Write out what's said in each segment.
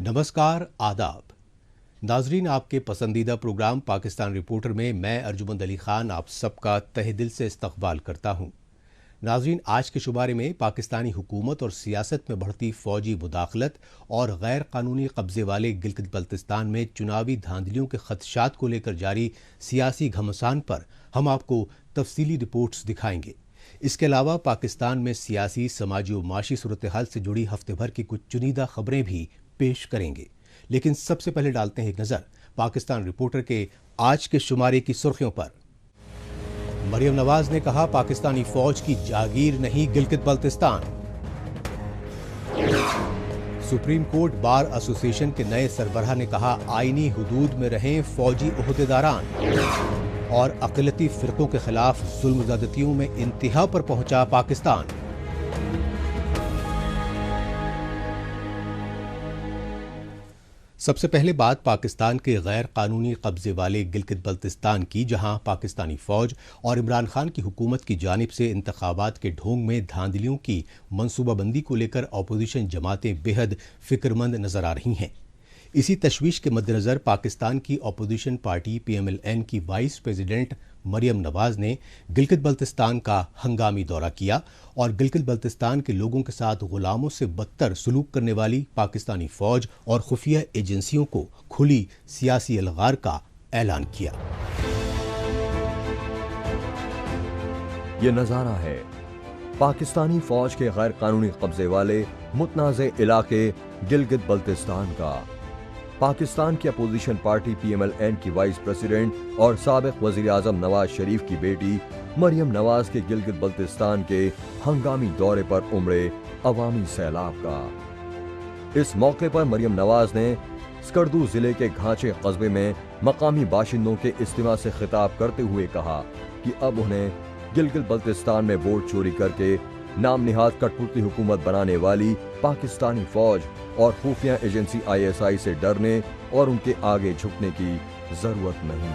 नमस्कार, आदाब। नाजरीन, आपके पसंदीदा प्रोग्राम पाकिस्तान रिपोर्टर में मैं अर्जुमंद अली खान आप सबका तहे दिल से इस्तकबाल करता हूँ। नाजरीन, आज के शुमारे में पाकिस्तानी हुकूमत और सियासत में बढ़ती फौजी मुदाखलत और गैर कानूनी कब्जे वाले गिलगित बल्तिस्तान में चुनावी धांधलियों के खदशात को लेकर जारी सियासी घमासान पर हम आपको तफसीली रिपोर्ट्स दिखाएंगे। इसके अलावा पाकिस्तान में सियासी, समाजी और माशी सूरत हाल से जुड़ी हफ्ते भर की कुछ चुनिंदा खबरें भी पेश करेंगे। लेकिन सबसे पहले डालते हैं एक नजर पाकिस्तान रिपोर्टर के आज के शुमारे की सुर्खियों पर। मरियम नवाज ने कहा, पाकिस्तानी फौज की जागीर नहीं Gilgit Baltistan. Supreme court bar association के नए सरबराह ने कहा, आईनी हुदूद में रहें फौजी ओहदेदारान। और अक़लियती फ़िरक़ों के खिलाफ जुल्म ज़्यादतियों में इंतहा पर पहुंचा पाकिस्तान। सबसे पहले बात पाकिस्तान के गैर कानूनी कब्जे वाले गिलगित बल्तिस्तान की, जहां पाकिस्तानी फौज और इमरान खान की हुकूमत की जानिब से इंतखाबात के ढोंग में धांधलियों की मनसूबाबंदी को लेकर अपोजिशन जमातें बेहद फिक्रमंद नजर आ रही हैं। इसी तशवीश के मद्देनज़र पाकिस्तान की अपोजिशन पार्टी PMLN की वाइस प्रेसिडेंट मरियम नवाज ने गिलगित बल्तिस्तान का हंगामी दौरा किया और गिलगित बल्तिस्तान के लोगों के साथ गुलामों से बदतर सलूक करने वाली पाकिस्तानी फौज और खुफिया एजेंसियों को खुली सियासी अलगार का ऐलान किया। ये नजारा है पाकिस्तानी फौज के गैर कानूनी कब्जे वाले मुतनाज़े इलाके गिलगित बल्तिस्तान का। पाकिस्तान की अपोजिशन पार्टी PMLN की वाइस प्रेसिडेंट और साबिक वज़ीर आज़म नवाज शरीफ की बेटी मरियम नवाज के गिलगित बल्तिस्तान के हंगामी दौरे पर उमड़े अवामी सैलाब का। इस मौके पर मरियम नवाज ने स्कर्दू जिले के घाचे कस्बे में मकामी बाशिंदों के इज्तिमा से खिताब करते हुए कहा कि अब उन्हें गिलगित बल्तिस्तान में वोट चोरी करके नाम निहाद कठपुतली हुकूमत बनाने वाली पाकिस्तानी फौज और खुफिया एजेंसी ISI से डरने और उनके आगे झुकने की जरूरत नहीं।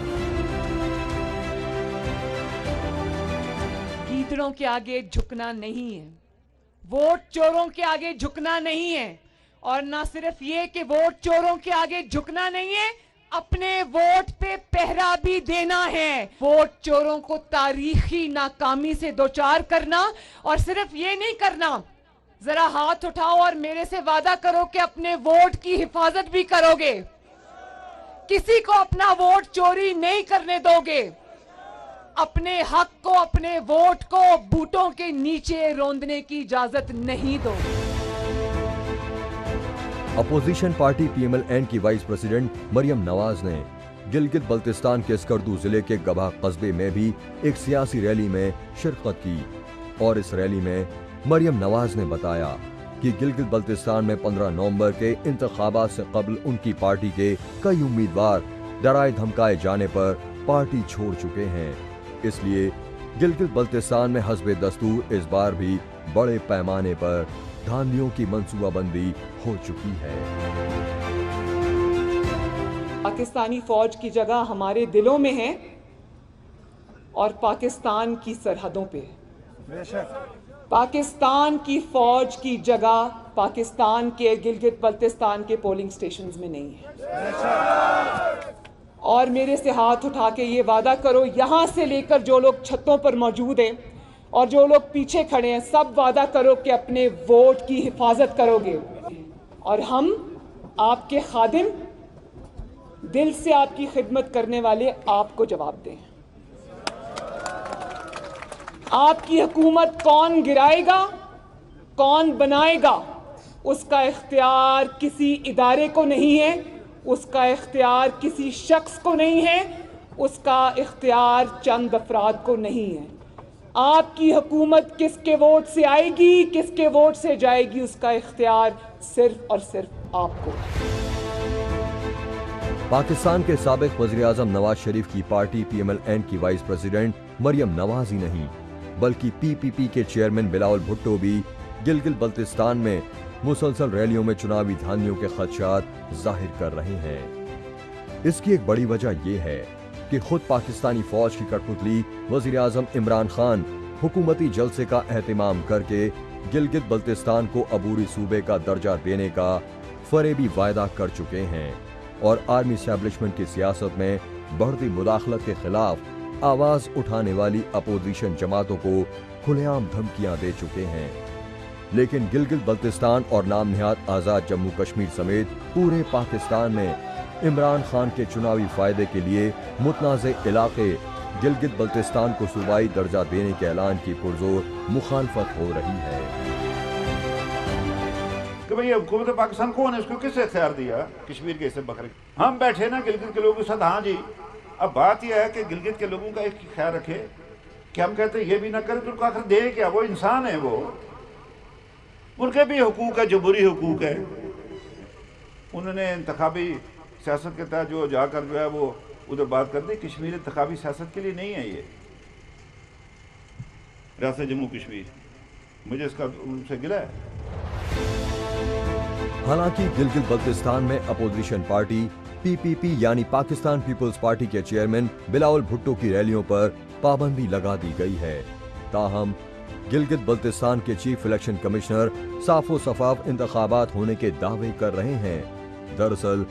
गीदड़ों के आगे झुकना नहीं है, वोट चोरों के आगे झुकना नहीं है, और ना सिर्फ ये कि वोट चोरों के आगे झुकना नहीं है, अपने वोट पे पहरा भी देना है। वोट चोरों को तारीखी नाकामी से दोचार करना, और सिर्फ ये नहीं करना, जरा हाथ उठाओ और मेरे से वादा करो कि अपने वोट की हिफाजत भी करोगे, किसी को अपना वोट चोरी नहीं करने दोगे, अपने हक को, अपने वोट को बूटों के नीचे रौंदने की इजाजत नहीं दोगे। अपोजिशन पार्टी PMLN की वाइस प्रेसिडेंट मरियम नवाज ने गिलगित बल्तिस्तान के स्कर्दू जिले के गबा कस्बे में भी एक सियासी रैली में शिरकत की और इस रैली में मरियम नवाज ने बताया कि गिलगित बल्तिस्तान में 15 नवंबर के इंतखाबात से कबल उनकी पार्टी के कई उम्मीदवार डराए धमकाए जाने पर पार्टी छोड़ चुके हैं, इसलिए गिलगित बल्तिस्तान में हस्बे दस्तूर इस बार भी बड़े पैमाने पर धांधलियों की मंसूबाबंदी हो चुकी है। पाकिस्तानी फौज की जगह हमारे दिलों में है और पाकिस्तान की सरहदों पे। पाकिस्तान की फौज की जगह पाकिस्तान के गिलगित बल्तिस्तान के पोलिंग स्टेशंस में नहीं है। और मेरे से हाथ उठा के ये वादा करो, यहाँ से लेकर जो लोग छतों पर मौजूद हैं और जो लोग पीछे खड़े हैं, सब वादा करो कि अपने वोट की हिफाजत करोगे और हम आपके खादिम, दिल से आपकी खिदमत करने वाले आपको जवाब दें। आपकी हुकूमत कौन गिराएगा, कौन बनाएगा, उसका इख्तियार किसी इदारे को नहीं है, उसका इख्तियार किसी शख्स को नहीं है, उसका इख्तियार चंद अफराद को नहीं है। आपकी हुकूमत किसके वोट से आएगी, किसके वोट से जाएगी, उसका इख्तियार सिर्फ और सिर्फ आपको। पाकिस्तान के साबिक वज़ीर आज़म नवाज शरीफ की पार्टी PMLN की वाइस प्रेसिडेंट मरियम नवाज ही नहीं बल्कि PPP के चेयरमैन बिलावल भुट्टो भी गिलगित बल्तिस्तान में मुसलसल रैलियों में चुनावी धांधलियों के खदशात जाहिर कर रहे हैं। इसकी एक बड़ी वजह यह है कि खुद पाकिस्तानी फौज की कठपुतली वज़ीर आज़म इमरान खान हुकूमती जलसे का एहतमाम करके गिलगित बल्तिस्तान को अबूरी सूबे का दर्जा देने का फरेबी वायदा कर चुके हैं और आर्मी एस्टैब्लिशमेंट की सियासत में बढ़ती मुदाखलत के खिलाफ आवाज उठाने वाली अपोजिशन जमातों को खुलेआम धमकियां दे चुके हैं। लेकिन गिलगित बल्तिस्तान और नाम निहाद आज़ाद जम्मू कश्मीर समेत पूरे पाकिस्तान में इमरान खान के चुनावी फायदे के लिए मुतनाज़े इलाके गिलगित बल्तिस्तान को सूबाई दर्जा देने के ऐलान की पुरजोर मुखालफत हो रही है कि भाई हुकूमत पाकिस्तान कौन है, इसको किसने इख्तियार दिया कश्मीर के हिस्से बकरे। हम बैठे ना गिलगित के लोगों के साथ, हाँ जी। अब बात यह है कि गिलगित के लोगों का एक ख्याल रखे कि हम कहते हैं ये भी ना करें तो उनको आखिर दे क्या, वो इंसान है, वो उनके भी हुकूक है, जमहूरी हुकूक है। उन्होंने इंतखाबी सियासत के तहत जो जाकर जो है वो उधर बात कर दी। कश्मीर इंतखाबी सियासत के लिए नहीं है, ये रियासत जम्मू कश्मीर, मुझे इसका उनसे गिला है। हालांकि गिलगित बल्तिस्तान में अपोजिशन पार्टी पीपीपी यानी पाकिस्तान पीपल्स पार्टी के चेयरमैन बिलावल भुट्टो की रैलियों पर पाबंदी लगा दी गई है। ताहम गिलगित बल्तिस्तान के चीफ इलेक्शन कमिश्नर साफो शफाफ इंतखाबात होने के दावे कर रहे हैं। दरअसल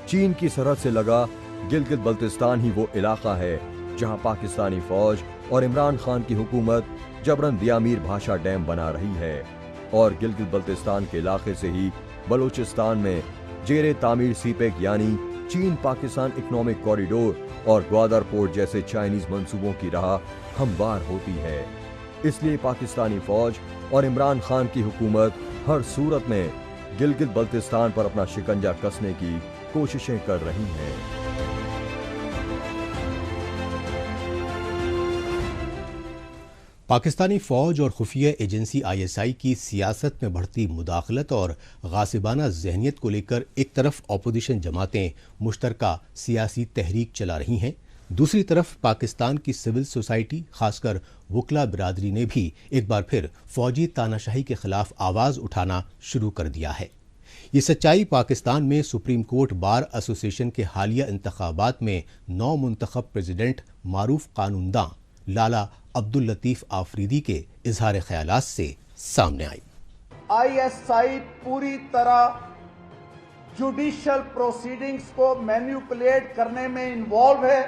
चीन की सरहद से लगा गिलगित बल्तिस्तान ही वो इलाका है जहां पाकिस्तानी फौज और इमरान खान की हुकूमत जबरन दियामीर भाषा डैम बना रही है और गिलगित बल्तिस्तान के इलाके से ही बलूचिस्तान में जेरे तामीर सीपेक यानी चीन पाकिस्तान इकोनॉमिक कॉरिडोर और ग्वादर पोर्ट जैसे चाइनीज मंसूबों की राह हमवार होती है। इसलिए पाकिस्तानी फौज और इमरान खान की हुकूमत हर सूरत में गिलगित बल्तिस्तान पर अपना शिकंजा कसने की कोशिशें कर रही हैं। पाकिस्तानी फौज और खुफिया एजेंसी ISI की सियासत में बढ़ती मुदाखलत और गासिबाना जहनियत को लेकर एक तरफ अपोजिशन जमातें मुश्तरका सियासी तहरीक चला रही हैं, दूसरी तरफ पाकिस्तान की सिविल सोसाइटी खासकर वकला बिरादरी ने भी एक बार फिर फौजी तानाशाही के खिलाफ आवाज उठाना शुरू कर दिया है। ये सच्चाई पाकिस्तान में सुप्रीम कोर्ट बार एसोसिएशन के हालिया इंतखाबात में नौ मुंतखब प्रेसिडेंट मारूफ कानूनदां लाला अब्दुल लतीफ आफरीदी के इजहार ख्यालात से सामने आई। ISI पूरी तरह जुडिशियल प्रोसीडिंग्स को मैनिपुलेट करने में इन्वॉल्व है।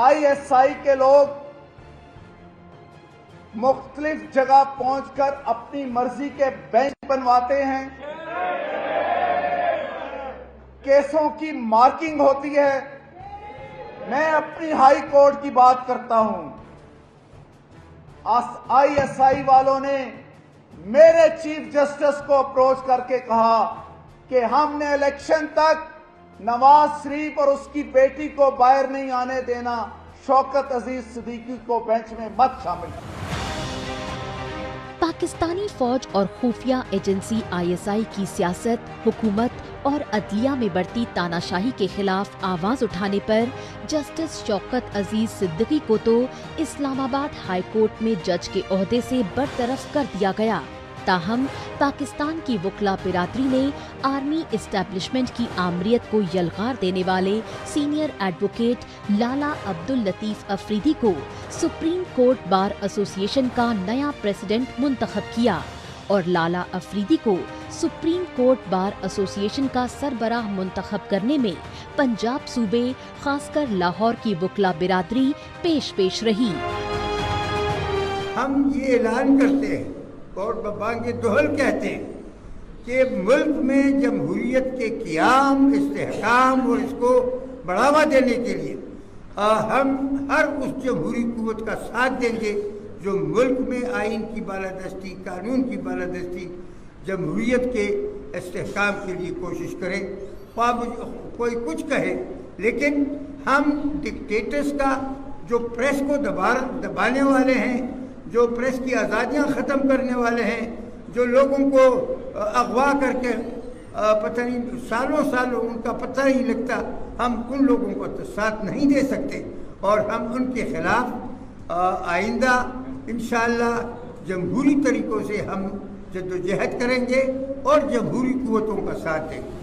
ISI के लोग मुख्तलिफ जगह पहुंचकर अपनी मर्जी के बेंच बनवाते हैं, केसों की मार्किंग होती है। मैं अपनी हाई कोर्ट की बात करता हूं, ISI वालों ने मेरे चीफ जस्टिस को अप्रोच करके कहा कि हमने इलेक्शन तक नवाज शरीफ और उसकी बेटी को बाहर नहीं आने देना, शौकत अजीज सिद्दीकी को बेंच में मत शामिल करना। पाकिस्तानी फौज और खुफिया एजेंसी ISI की सियासत, हुकूमत और अदलिया में बढ़ती तानाशाही के खिलाफ आवाज उठाने पर जस्टिस शौकत अजीज सिद्दीकी को तो इस्लामाबाद हाई कोर्ट में जज के ओहदे से बरतरफ कर दिया गया। ताहम पाकिस्तान की वकला बिरादरी ने आर्मी एस्टैब्लिशमेंट की आमरीत को यलगार देने वाले सीनियर एडवोकेट लाला अब्दुल लतीफ अफरीदी को सुप्रीम कोर्ट बार एसोसिएशन का नया प्रेसिडेंट मुंतखब किया और लाला अफरीदी को सुप्रीम कोर्ट बार एसोसिएशन का सरबराह मुंतखब करने में पंजाब सूबे खासकर लाहौर की वकला बिरादरी पेश रही। हम ये ऐलान करते हैं, कोर्ट बबांगे दोहल कहते हैं कि मुल्क में जमहूरियत के क़याम, इस्तेहकाम और इसको बढ़ावा देने के लिए हम हर उस जमहूरी कुव्वत का साथ देंगे जो मुल्क में आइन की बालादस्ती, कानून की बालादस्ती, जमहूरियत के इस्तेहकाम के लिए कोशिश करे। कोई कुछ कहे, लेकिन हम डिक्टेटर्स का, जो प्रेस को दबाने वाले हैं, जो प्रेस की आज़ादियाँ ख़त्म करने वाले हैं, जो लोगों को अगवा करके पता नहीं सालों उनका पता नहीं लगता, हम उन लोगों को तो साथ नहीं दे सकते और हम उनके खिलाफ आइंदा इंशाअल्लाह जमहूरी तरीक़ों से हम जद्दोजहद करेंगे और जमहूरी कुव्वतों का साथ देंगे।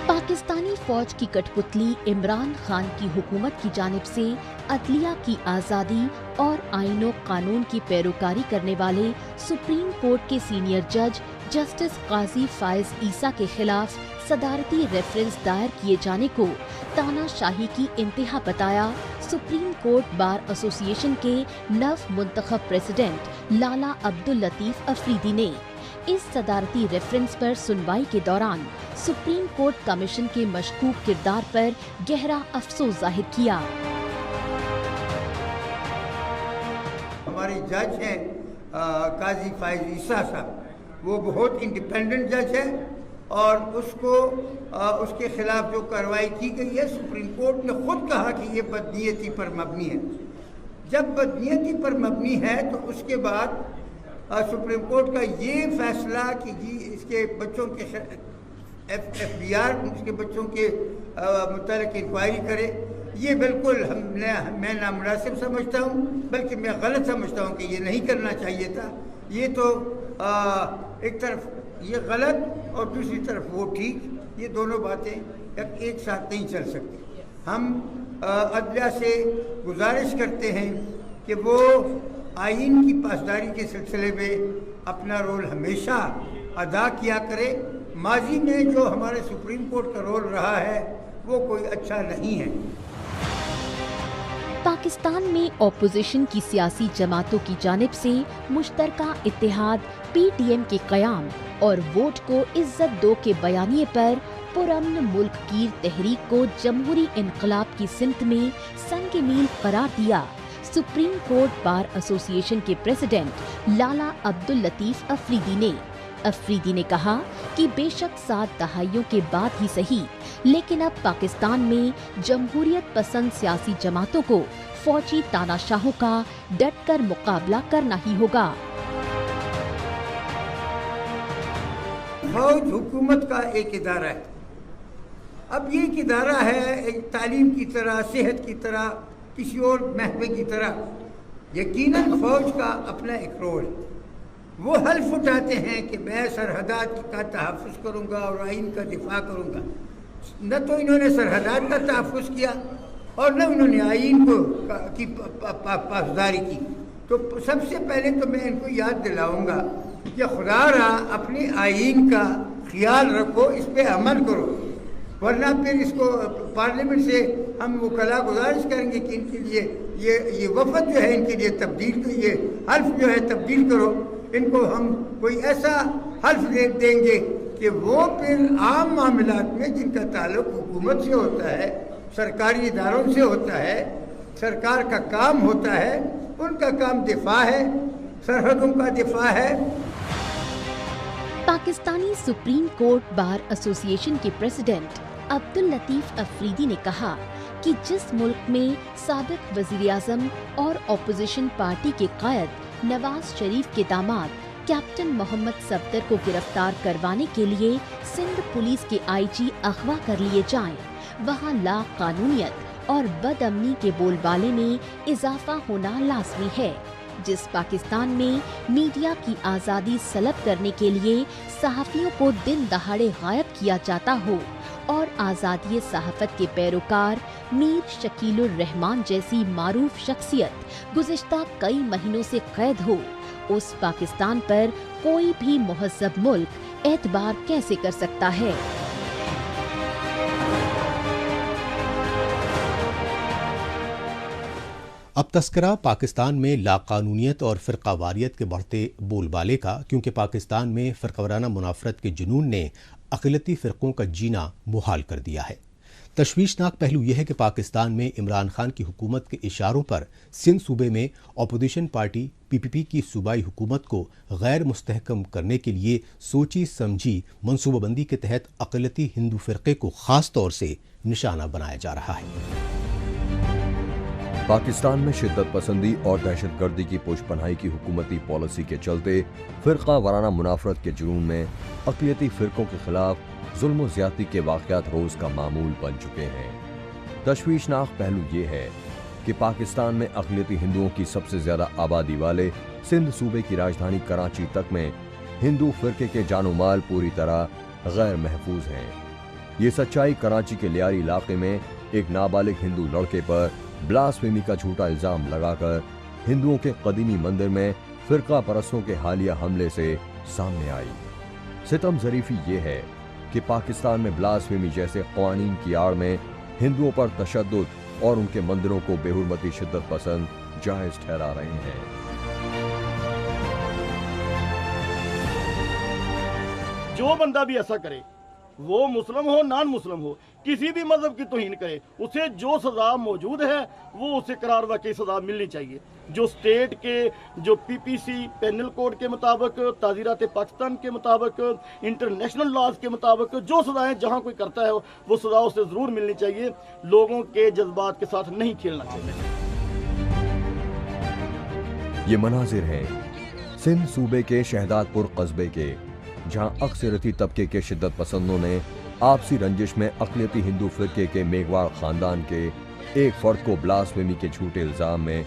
पाकिस्तानी फौज की कठपुतली इमरान खान की हुकूमत की जानिब से अदलिया की आज़ादी और आईनो कानून की पैरोकारी करने वाले सुप्रीम कोर्ट के सीनियर जज जस्टिस काजी फायज ईसा के खिलाफ सदारती रेफरेंस दायर किए जाने को तानाशाही की इंतहा बताया सुप्रीम कोर्ट बार एसोसिएशन के नव मुंतखब प्रेसिडेंट लाला अब्दुल लतीफ अफरीदी ने। इस सदारती रेफरेंस पर सुनवाई के दौरान सुप्रीम कोर्ट कमीशन के मशकूक किरदार पर गहरा अफसोस जाहिर किया। हमारे जज हैं काजी फायज ईसा साहब, वो बहुत इंडिपेंडेंट जज है और उसको उसके खिलाफ जो कार्रवाई की गई है सुप्रीम कोर्ट ने खुद कहा कि ये बदनीयती पर मबनी है। जब बदनीयती पर मबनी है तो उसके बाद सुप्रीम कोर्ट का ये फैसला कि जी इसके बच्चों के FBI उसके बच्चों के मुतालिक इंक्वायरी करे, ये बिल्कुल मैं नामुनासिब समझता हूँ, बल्कि मैं गलत समझता हूँ कि ये नहीं करना चाहिए था। ये तो एक तरफ ये गलत और दूसरी तरफ वो ठीक, ये दोनों बातें एक साथ नहीं चल सकती। हम अदलिया से गुजारिश करते हैं कि वो आइन की पासदारी के सिलसिले में अपना रोल हमेशा अदा किया करे। माजी में जो हमारे सुप्रीम कोर्ट का रोल रहा है वो कोई अच्छा नहीं है। पाकिस्तान में ऑपोजिशन की सियासी जमातों की जानिब से मुश्तरका इत्तेहाद PTM के क़याम और वोट को इज्जत दो के बयानिए पर पुरअमन मुल्क की तहरीक को जमहूरी इनकलाब की सिमत में संग मील करार दिया। सुप्रीम कोर्ट बार एसोसिएशन के प्रेसिडेंट लाला अब्दुल लतीफ अफरीदी ने कहा कि बेशक 7 दहाइयों के बाद ही सही, लेकिन अब पाकिस्तान में जमहूरियत पसंद सियासी जमातों को फौजी तानाशाहों का डट कर मुकाबला करना ही होगा। फौज हुकूमत का एक इदारा है। अब ये एक इदारा है एक तालीम की तरह, सेहत की तरह, किसी और महकमे की तरह। यकीनन फौज का अपना एक रोल है। वो हल्फ उठाते हैं कि मैं सरहदात का तहफ़्फ़ुज़ करूँगा और आइन का दिफा करूँगा। न तो इन्होंने सरहदात का तहफ़्फ़ुज़ किया और न उन्होंने आइन को की पासदारी की। तो सबसे पहले तो मैं इनको याद दिलाऊँगा कि खुदारा अपने आइन का ख्याल रखो, इस पर अमल करो, वरना फिर इसको पार्लियामेंट से हम वकला गुजारिश करेंगे कि इनके लिए ये वफद जो है इनके लिए तब्दील, ये हल्फ जो है तब्दील करो। इनको हम कोई ऐसा हल्फ देंगे कि वो फिर आम मामलात में जिनका ताल्लुक हुकूमत से होता है, सरकारी इदारों से होता है, सरकार का काम होता है, उनका काम दिफा है, सरहदों का दिफा है। Pakistani supreme court bar association के प्रेसिडेंट अब्दुल लतीफ अफरीदी ने कहा कि जिस मुल्क में साबिक वज़ीर आज़म और ऑपोजिशन पार्टी के कायद नवाज शरीफ के दामाद कैप्टन मोहम्मद सफदर को गिरफ्तार करवाने के लिए सिंध पुलिस के IG अगवा कर लिए जाएं, वहां ला कानूनियत और बदअमनी के बोलबाले में इजाफा होना लाजमी है। जिस पाकिस्तान में मीडिया की आज़ादी सलब करने के लिए सहाफ़ियों को दिन दहाड़े गायब किया जाता हो और आज़ादी सहाफ़त के पैरोकार मीर शकीलुर रहमान जैसी मारूफ शख्सियत गुज़िश्ता कई महीनों से कैद हो, उस पाकिस्तान पर कोई भी मुहज़्ज़ब मुल्क एतबार कैसे कर सकता है। अब तस्करा पाकिस्तान में लाकानूनियत और फ़िरक़ावारियत के बढ़ते बोलबाले का, क्योंकि पाकिस्तान में फ़िरक़ावाराना मुनाफ़रत के जुनून ने अक़लियती फ़िरक़ों का जीना मुहाल कर दिया है। तशवीशनाक पहलू यह है कि पाकिस्तान में इमरान खान की हुकूमत के इशारों पर सिंध सूबे में अपोजिशन पार्टी PPP की सूबाई हुकूमत को गैर मुस्तहकम करने के लिए सोची समझी मनसूबाबंदी के तहत अक़लियती हिंदू फ़िरक़े को ख़ास तौर से निशाना बनाया जा रहा है। पाकिस्तान में शिद्दत पसंदी और दहशतगर्दी की पुशपनाही की हुकूमती पॉलिसी के चलते फ़िरक़ा वाराना मुनाफ़रत के जुनून में अक़लियती फ़िरक़ों के खिलाफ जुल्म व ज़्यादती के वाक़यात रोज़ का मामूल बन चुके हैं। तशवीशनाक पहलू ये है कि पाकिस्तान में अक़लियती हिंदुओं की सबसे ज़्यादा आबादी वाले सिंध सूबे की राजधानी कराची तक में हिंदू फ़िरक़े के जानो माल पूरी तरह गैर महफूज हैं। ये सच्चाई कराची के लियारी इलाके में एक नाबालिग हिंदू लड़के पर ब्लास्फेमी का झूठा इल्ज़ाम लगाकर हिंदुओं के कदीमी मंदिर में فرقہ پرستوں کے حالیہ حملے سے سامنے آئی۔ ستم ظریفی یہ ہے کہ پاکستان میں بلاسفیمی جیسے قوانین کی آڑ میں ہندوؤں پر تشدد اور ان کے مندروں کو بے حرمتی شدت پسند جائز ٹھہرا رہے ہیں۔ جو بندہ بھی ایسا کرے، وہ مسلم ہو نان مسلم ہو، کسی بھی مذہب کی توہین کرے، اسے جو سزا موجود ہے وہ اسے قرار واقعی سزا ملنی چاہیے۔ جو اسٹیٹ کے جو پی پی سی پینل کوڈ کے مطابق، تعزیرات پاکستان کے مطابق، انٹرنیشنل لاز کے مطابق جو سزائیں جہاں کوئی کرتا ہے وہ سزا اسے ضرور ملنی چاہیے۔ لوگوں کے جذبات کے ساتھ نہیں کھیلنا چاہیے۔ یہ مناظر ہیں سندھ صوبے کے شہداد پور قصبے کے، جہاں اکثریتی طبقے کے شدت پسندوں نے آپسی رنجش میں اقلیتی ہندو فرقے کے میگواڑ خاندان کے ایک فرد کو بلاسفیمی کے جھوٹے الزام میں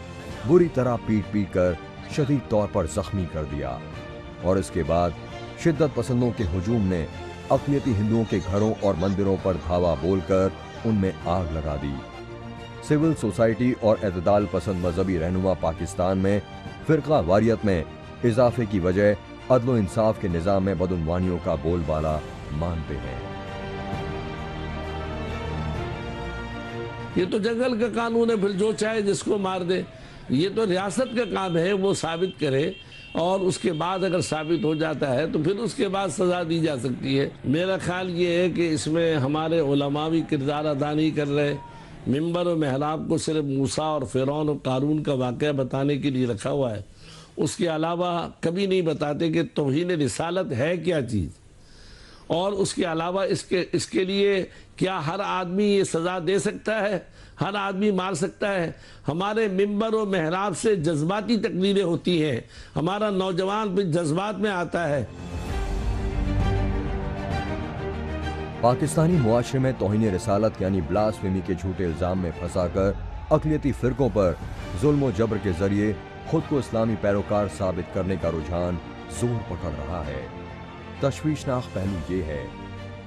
بری طرح پیٹ پیٹ کر شدید طور پر زخمی کر دیا، اور اس کے بعد شدت پسندوں کے ہجوم نے اقلیتی ہندوؤں کے گھروں اور مندروں پر دھاوا بول کر ان میں آگ لگا دی۔ سول سوسائٹی اور اعتدال پسند مذہبی رہنما پاکستان میں فرقہ واریت میں اضافے کی وجہ عدل و انصاف کے نظام میں بدعنوانیوں کا بول بالا مانتے ہیں۔ یہ تو جنگل کا قانون ہے، پھر جو چاہے جس کو مار دے۔ یہ تو ریاست کا کام ہے، وہ ثابت کرے، اور اس کے بعد اگر ثابت ہو جاتا ہے تو پھر اس کے بعد سزا دی جا سکتی ہے۔ میرا خیال یہ ہے کہ اس میں ہمارے علماء بھی کردار ادا نہیں کر رہے۔ ممبر و محراب کو صرف موسیٰ اور فرعون و قارون کا واقعہ بتانے کے لیے رکھا ہوا ہے، اس کے علاوہ کبھی نہیں بتاتے کہ توہین رسالت ہے کیا چیز، اور اس کے علاوہ اس کے لیے کیا ہر آدمی یہ سزا دے سکتا ہے، ہر آدمی مار سکتا ہے۔ ہمارے ممبر و محراب سے جذباتی تقریریں ہوتی ہیں، ہمارا نوجوان بھی جذبات میں آتا ہے۔ پاکستانی معاشرے میں توہین رسالت یعنی بلاسفیمی کے جھوٹے الزام میں پھنسا کر اقلیتی فرقوں پر ظلم و جبر کے ذریعے خود کو اسلامی پیروکار ثابت کرنے کا رجحان زور پکڑ رہا ہے۔ تشویشناک پہلو یہ ہے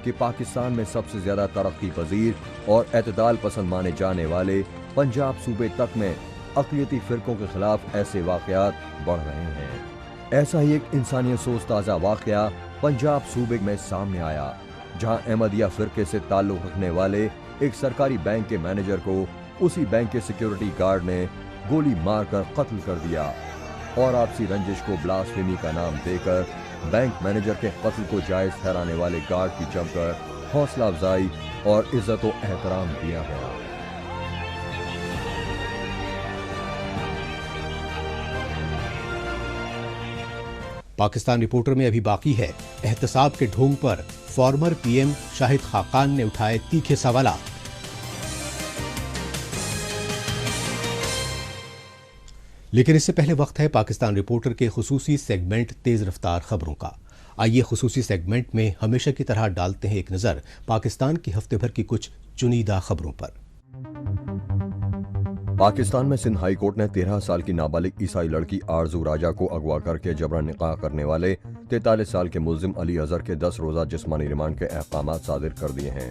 کہ پاکستان میں سب سے زیادہ ترقی پذیر اور اعتدال پسند مانے جانے والے پنجاب صوبے تک میں اقلیتی فرقوں کے خلاف ایسے واقعات بڑھ رہے ہیں۔ ایسا ہی ایک انسانیت سوز تازہ واقعہ پنجاب صوبے میں سامنے آیا، جہاں احمدیہ فرقے سے تعلق رکھنے والے ایک سرکاری بینک کے مینیجر کو اسی بینک کے سیکیورٹی گارڈ نے گولی مار کر قتل کر دیا، اور آپسی رنجش کو بلاسفیمی کا نام دے کر بینک مینیجر کے قتل کو جائز ٹھہرانے والے گارڈ کی جم کر حوصلہ افزائی اور عزت و احترام دیا گیا۔ پاکستان رپورٹر میں ابھی باقی ہے، احتساب کے ڈھونگ پر farmer P M Shahid Khaqan نے اٹھائے تیکھے سوالات۔ لیکن اس سے پہلے وقت ہے پاکستان رپورٹر کے خصوصی سیگمنٹ تیز رفتار خبروں کا۔ آئیے خصوصی سیگمنٹ میں ہمیشہ کی طرح ڈالتے ہیں ایک نظر پاکستان کی ہفتے بھر کی کچھ چنیدہ خبروں پر۔ پاکستان میں سندھ ہائی کورٹ نے 13 سال کی نابالغ عیسائی لڑکی آرزو راجہ کو اغوا کر کے جبرن نکاح کرنے والے 43 سال کے ملزم علی اظہر کے 10 روزہ جسمانی ریمانڈ کے احکامات صادر کر دیے ہیں۔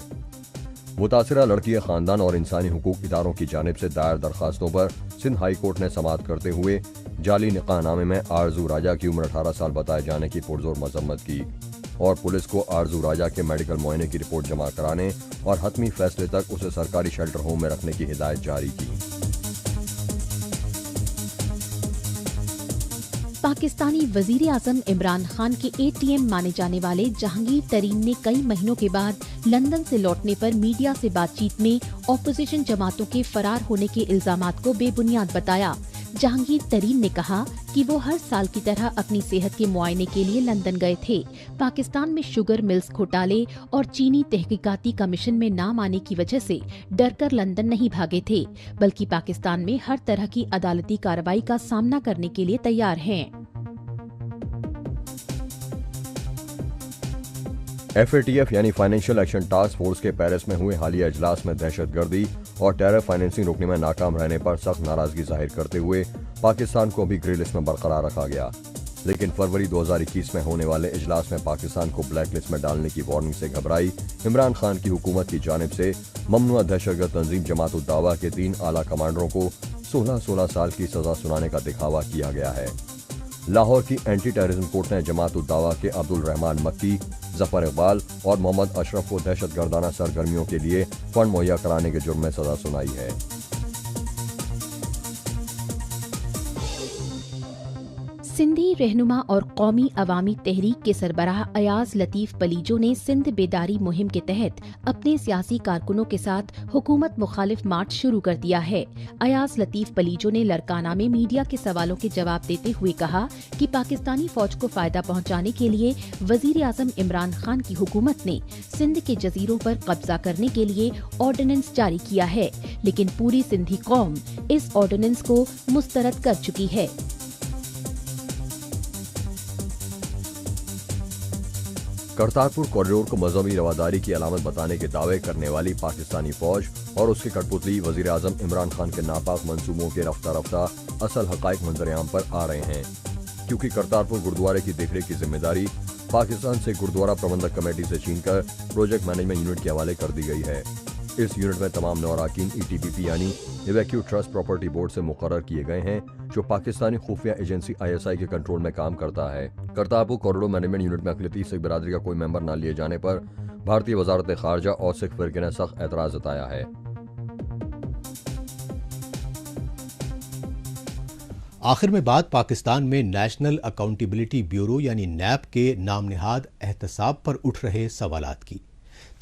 متاثرہ لڑکی خاندان اور انسانی حقوق اداروں کی جانب سے دائر درخواستوں پر سندھ ہائی کورٹ نے سماعت کرتے ہوئے جعلی نکاح نامے میں آرزو راجہ کی عمر 18 سال بتائے جانے کی پرزور مذمت کی، اور پولیس کو آرزو راجہ کے میڈیکل معائنے کی رپورٹ جمع کرانے اور حتمی فیصلے تک اسے سرکاری شیلٹر ہوم میں رکھنے کی ہدایت جاری کی۔ پاکستانی وزیر اعظم عمران خان کے اے ٹی ایم مانے جانے والے جہانگیر ترین نے کئی مہینوں کے بعد لندن سے لوٹنے پر میڈیا سے بات چیت میں اپوزیشن جماعتوں کے فرار ہونے کے الزامات کو بے بنیاد بتایا۔ جہانگیر ترین نے کہا کہ وہ ہر سال کی طرح اپنی صحت کے معائنے کے لیے لندن گئے تھے۔ پاکستان میں شوگر ملز گھوٹالے اور چینی تحقیقاتی کمیشن میں نام آنے کی وجہ سے ڈر کر لندن نہیں بھاگے تھے، بلکہ پاکستان میں ہر طرح کی عدالتی کارروائی کا سامنا کرنے کے لیے تیار ہیں۔ ایف اے ٹی ایف یعنی فائنینشیل ایکشن ٹاسک فورس کے پیرس میں ہوئے حالیہ اجلاس میں دہشت گردی اور ٹیرر فائنینسنگ روکنے میں ناکام رہنے پر سخت ناراضگی ظاہر کرتے ہوئے پاکستان کو بھی گرے لسٹ میں برقرار رکھا گیا، لیکن فروری 2021 میں ہونے والے اجلاس میں پاکستان کو بلیک لسٹ میں ڈالنے کی وارننگ سے گھبرائی عمران خان کی حکومت کی جانب سے ممنوعہ دہشت گرد تنظیم جماعت الدعوہ کے 3 اعلیٰ کمانڈروں کو 16 سال کی سزا سنانے کا دکھاوا کیا گیا ہے۔ लाहौर की एंटी टेररिज्म कोर्ट ने जमात उद दावा के अब्दुल रहमान मक्की, जफर इकबाल और मोहम्मद अशरफ को दहशतगर्दाना सरगर्मियों के लिए फंड मुहैया कराने के जुर्म में सजा सुनाई है। सिंधी रहनुमा और कौमी अवामी तहरीक के सरबराह अयाज लतीफ़ पलीजो ने सिंध बेदारी मुहिम के तहत अपने सियासी कारकुनों के साथ हुकूमत मुखालिफ मार्च शुरू कर दिया है। अयाज लतीफ़ पलीजो ने लड़काना में मीडिया के सवालों के जवाब देते हुए कहा कि पाकिस्तानी फौज को फायदा पहुंचाने के लिए वजीर आज़म इमरान खान की हुकूमत ने सिंध के जजीरों पर कब्जा करने के लिए ऑर्डिनेंस जारी किया है, लेकिन पूरी सिंधी कौम इस ऑर्डिनेंस को मुस्तरद कर चुकी है। करतारपुर कॉरिडोर को मजहबी रवादारी की अलामत बताने के दावे करने वाली पाकिस्तानी फौज और उसके कठपुतली वजीर आज़म इमरान खान के नापाक मंसूबों के रफ्ता रफ्ता असल हकाइक मंजरेआम पर आ रहे हैं, क्योंकि करतारपुर गुरुद्वारे की देखरेख की जिम्मेदारी पाकिस्तान से गुरुद्वारा प्रबंधक कमेटी से छीनकर प्रोजेक्ट मैनेजमेंट यूनिट के हवाले कर दी गई है। इस यूनिट में तमाम नौराकीन ETBP यानी इवैक्यू ट्रस्ट प्रॉपर्टी बोर्ड से मुकर्रर किए गए हैं, जो पाकिस्तानी खुफिया एजेंसी ISI के कंट्रोल में काम करता है। करतारपुर कॉरिडोर मैनेजमेंट यूनिट में अक़लियती सिख बिरादरी का कोई मेंबर न लिए जाने पर भारतीय वजारत खारजा और सिख फिरके ने सख्त एतराज़ जताया है। आखिर में बात पाकिस्तान में नेशनल अकाउंटेबिलिटी ब्यूरो यानी NAB के नाम निहाद एहतसाब पर उठ रहे सवालात की।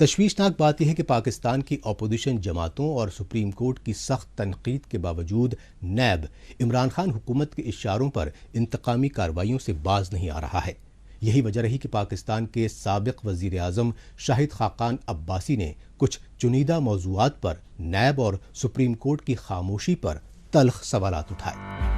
तशवीशनाक बात यह है कि पाकिस्तान की अपोजिशन जमातों और सुप्रीम कोर्ट की सख्त तनकीद के बावजूद NAB इमरान खान हुकूमत के इशारों पर इंतकामी कार्रवाइयों से बाज नहीं आ रहा है। यही वजह रही कि पाकिस्तान के साबिक वजीर आज़म शाहिद खाकान अब्बासी ने कुछ चुनिंदा मौज़ूआत पर NAB और सुप्रीम कोर्ट की खामोशी पर तल्ख सवालात उठाए।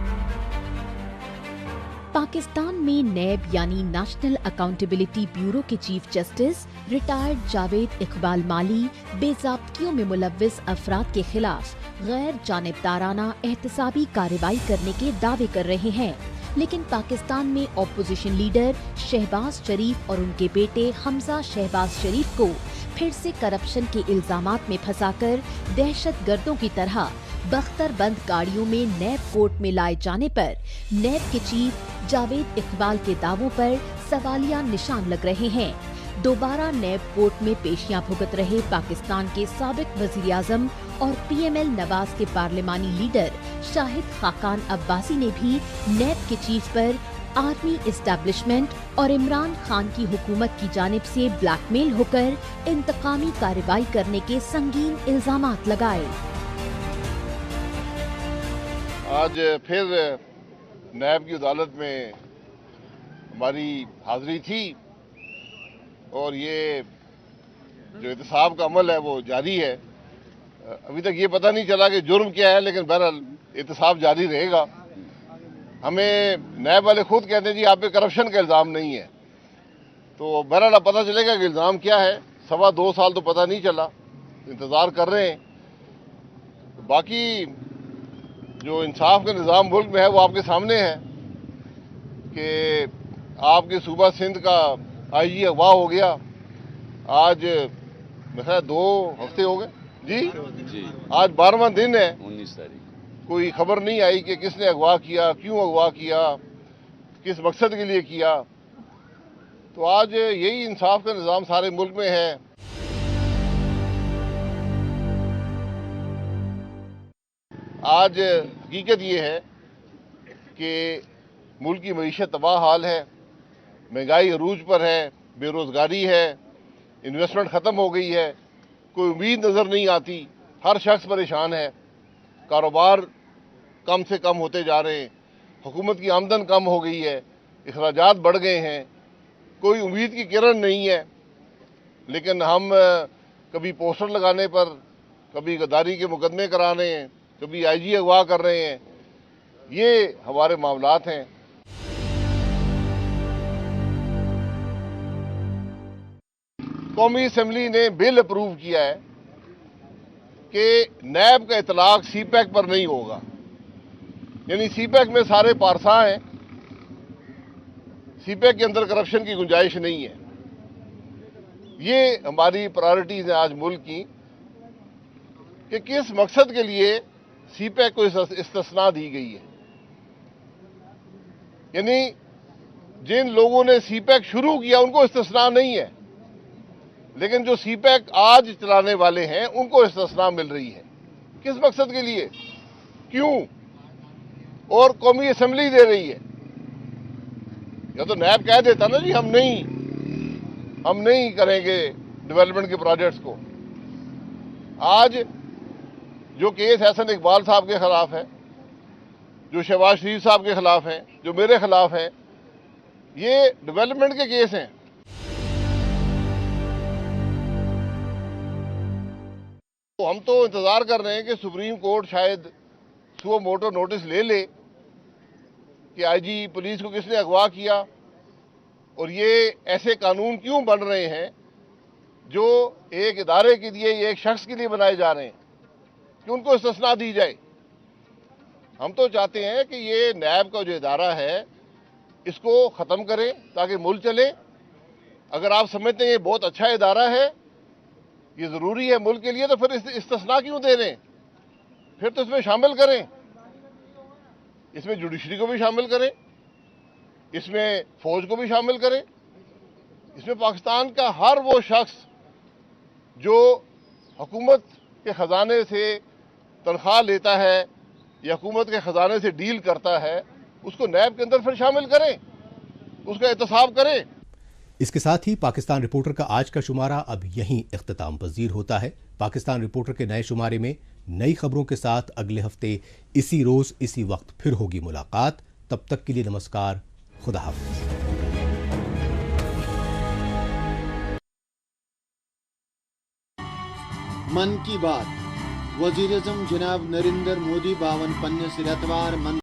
पाकिस्तान में NAB यानी नेशनल अकाउंटेबिलिटी ब्यूरो के chief justice retired Javed Iqbal माली बेज़ाब्तियों में मुलव्विस अफराद के खिलाफ गैर जानिबदाराना एहतसाबी कार्रवाई करने के दावे कर रहे हैं, लेकिन पाकिस्तान में अपोजिशन लीडर शहबाज शरीफ और उनके बेटे हमजा शहबाज शरीफ को फिर से करप्शन के इल्जामात में फंसाकर दहशतगर्दों की तरह बख्तर बंद गाड़ियों में NAB कोर्ट में लाए जाने पर NAB के चीफ जावेद इकबाल के दावों पर सवालिया निशान लग रहे हैं। दोबारा NAB कोर्ट में पेशियां भुगत रहे पाकिस्तान के साबिक वजीर आज़म और PML नवाज के पार्लिमानी लीडर शाहिद खाकान अब्बासी ने भी NAB के चीफ पर आर्मी इस्टेब्लिशमेंट और इमरान खान की हुकूमत की जानिब से ब्लैकमेल होकर इंतकामी कार्रवाई करने के संगीन इल्जामात लगाए। आज फिर NAB की अदालत में हमारी हाजिरी थी और ये जो एहतसाब का अमल है वो जारी है। अभी तक ये पता नहीं चला कि जुर्म क्या है, लेकिन बहरहाल एहतसाब जारी रहेगा। हमें NAB वाले खुद कहते हैं जी आप पे करप्शन का इल्ज़ाम नहीं है, तो बहरहाल पता चलेगा कि इल्ज़ाम क्या है। 2.25 साल तो पता नहीं चला, इंतज़ार कर रहे हैं। बाकी जो इंसाफ का निज़ाम मुल्क में है वो आपके सामने है कि आपके सूबा सिंध का IG अगवा हो गया। आज मेरा 2 हफ्ते हो गए जी, आज 12वां दिन है, 19 तारीख। कोई खबर नहीं आई कि किसने अगवा किया, क्यों अगवा किया, किस मकसद के लिए किया। तो आज यही इंसाफ का निज़ाम सारे मुल्क में है। आज हकीकत ये है कि मुल्क की मईशत तबाह हाल है, महंगाई अरूज पर है, बेरोज़गारी है, इन्वेस्टमेंट ख़त्म हो गई है, कोई उम्मीद नज़र नहीं आती, हर शख्स परेशान है, कारोबार कम से कम होते जा रहे हैं, हुकूमत की आमदन कम हो गई है, अखराजात बढ़ गए हैं, कोई उम्मीद की किरण नहीं है। लेकिन हम कभी पोस्टर लगाने पर, कभी गद्दारी के मुकदमे करा रहे हैं, कभी IG अगवा कर रहे हैं। ये हमारे मामलात हैं। कौमी असम्बली ने बिल अप्रूव किया है कि NAB का इतलाक CPEC पर नहीं होगा, यानी CPEC में सारे पारसा हैं, CPEC के अंदर करप्शन की गुंजाइश नहीं है। ये हमारी प्रायोरिटीज हैं आज मुल्क की कि किस मकसद के लिए CPEC को इस्तिस्ना दी गई है। یعنی جن لوگوں نے سی پیک شروع کیا ان کو استثناء نہیں ہے، لیکن جو سی پیک آج چلانے والے ہیں ان کو استثناء مل رہی ہے۔ کس مقصد کے لیے، کیوں؟ اور قومی اسمبلی دے رہی ہے۔ یا تو نیب کہہ دیتا نا جی ہم نہیں کریں گے ڈیولپمنٹ کے پروجیکٹس کو۔ آج جو کیس احسن اقبال صاحب کے خلاف ہے، جو شہباز شریف صاحب کے خلاف ہیں، جو میرے خلاف ہیں، یہ ڈیولپمنٹ کے کیس ہیں۔ ہم تو انتظار کر رہے ہیں کہ سپریم کورٹ شاید سو موٹو نوٹس لے لے کہ آئی جی پولیس کو کس نے اغوا کیا، اور یہ ایسے قانون کیوں بن رہے ہیں جو ایک ادارے کے لیے یا ایک شخص کے لیے بنائے جا رہے ہیں، کہ ان کو استثناء دی جائے۔ ہم تو چاہتے ہیں کہ یہ نیب کا جو ادارہ ہے اس کو ختم کریں تاکہ ملک چلے۔ اگر آپ سمجھتے ہیں یہ بہت اچھا ادارہ ہے، یہ ضروری ہے ملک کے لیے، تو پھر استثناء کیوں دے رہے ہیں؟ پھر تو اس میں شامل کریں، اس میں جوڈیشری کو بھی شامل کریں، اس میں فوج کو بھی شامل کریں، اس میں پاکستان کا ہر وہ شخص جو حکومت کے خزانے سے تنخواہ لیتا ہے یا حکومت کے خزانے سے ڈیل کرتا ہے، اس کو نیب کے اندر پھر شامل کریں، اس کا احتساب کریں۔ اس کے ساتھ ہی پاکستان رپورٹر کا آج کا شمارہ اب یہیں اختتام پذیر ہوتا ہے۔ پاکستان رپورٹر کے نئے شمارے میں نئی خبروں کے ساتھ اگلے ہفتے اسی روز اسی وقت پھر ہوگی ملاقات۔ تب تک کے لیے نمسکار، خدا حافظ۔ من کی بات وزیر اعظم جناب نریندر مودی 52 پنس ریتوار